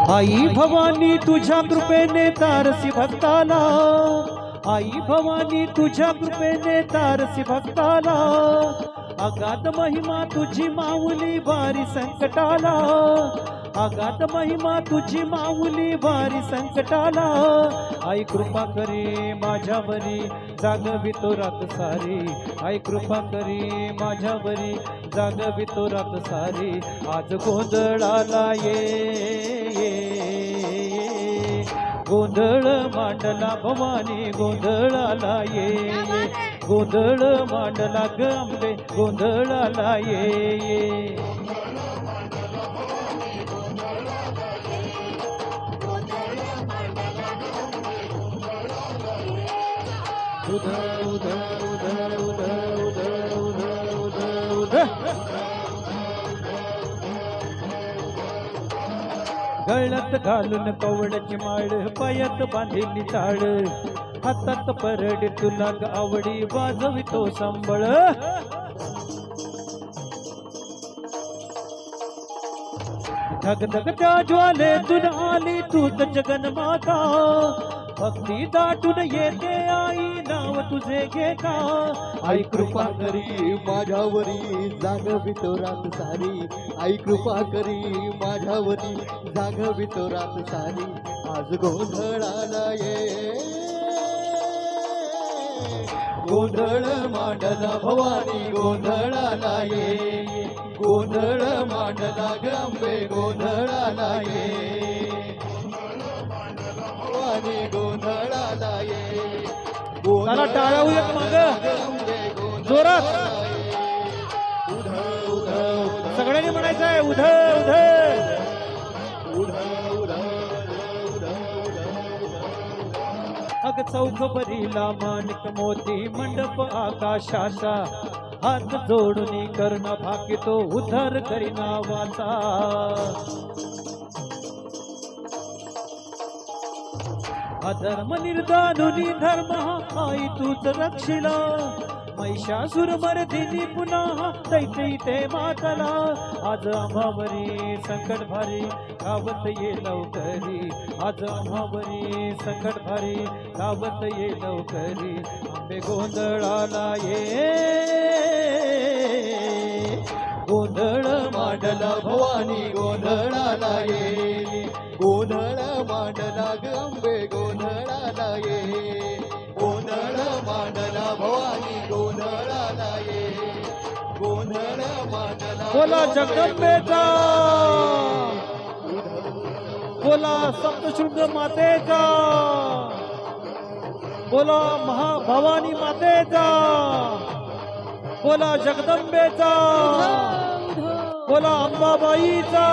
आई भवानी तुझ्या कृपेने तारसी भक्ताला, आई भवानी तुझ्या कृपेने तारसी भक्ताला, अगाध महिमा तुझी माऊली वारी संकटाला, अगाध महिमा तुझी माऊली वारी संकटाला, आई कृपा करी माझ्यावरी जागवितो रात सारी, आई कृपा करी माझ्यावरी जागवितो रात सारी, आज गोंधळाला ये गोंधळ मांडला भवानी गोंधळाला ये, गोंधळ मांडला ग अंबे गोंधळाला ये, उध उध उध उध उध उध उध उध गळ्यात घालून कवड्याची माळ, पायात बांधिली चाळ, हातात परडी तुला आवडी वाजवितो संबळ, धगधग त्या ज्वालेतून आली तूच जगन्माता, भक्ती दाटून येते आई नाव तुझे घेता, आई कृपा करी माझ्यावरी जागवितो रात सारी, आई कृपा करी माझ्यावरी जागवितो रात सारी, आज गोंधळाला ये गोंधळ मांडला भवानी गोंधळाला ये, गोंधळ मांडला गंबे गोंधळाला ये, भवानी गोंधळाला ये, चला टाळ्या उद्या माग जोरात सगळ्यांनी म्हणायचं आहे उध उध, अग चौक भरीला माणिक मोती मंडप आकाशाचा, हात जोडून कर्ण भाकितो उद्धार करीना वाचा, अधर्म निर्दानुनी धर्म आई तूच रक्षिला, महिषासुर मर्दिनी पुन्हा दैत्य मातला, आज आम्हावरी संकट भारी धावत ये लवकरी, आज आम्हावरी संकट भारी धावत ये लवकरी, आंबे गोंधळाला ये गोंधळ मांडला भवानी गोंधळाला ये, गोंधळ मांडला गंबे गोंधळाला ये, गोंधळ मांडला भवानी गोंधळाला ये, गोंधळ मांडला बोला जगदंबेचा, बोला सप्तशृंग मातेचा, बोला महाभवानी मातेचा, बोला जगदंबेचा, बोला अंबाबाईचा.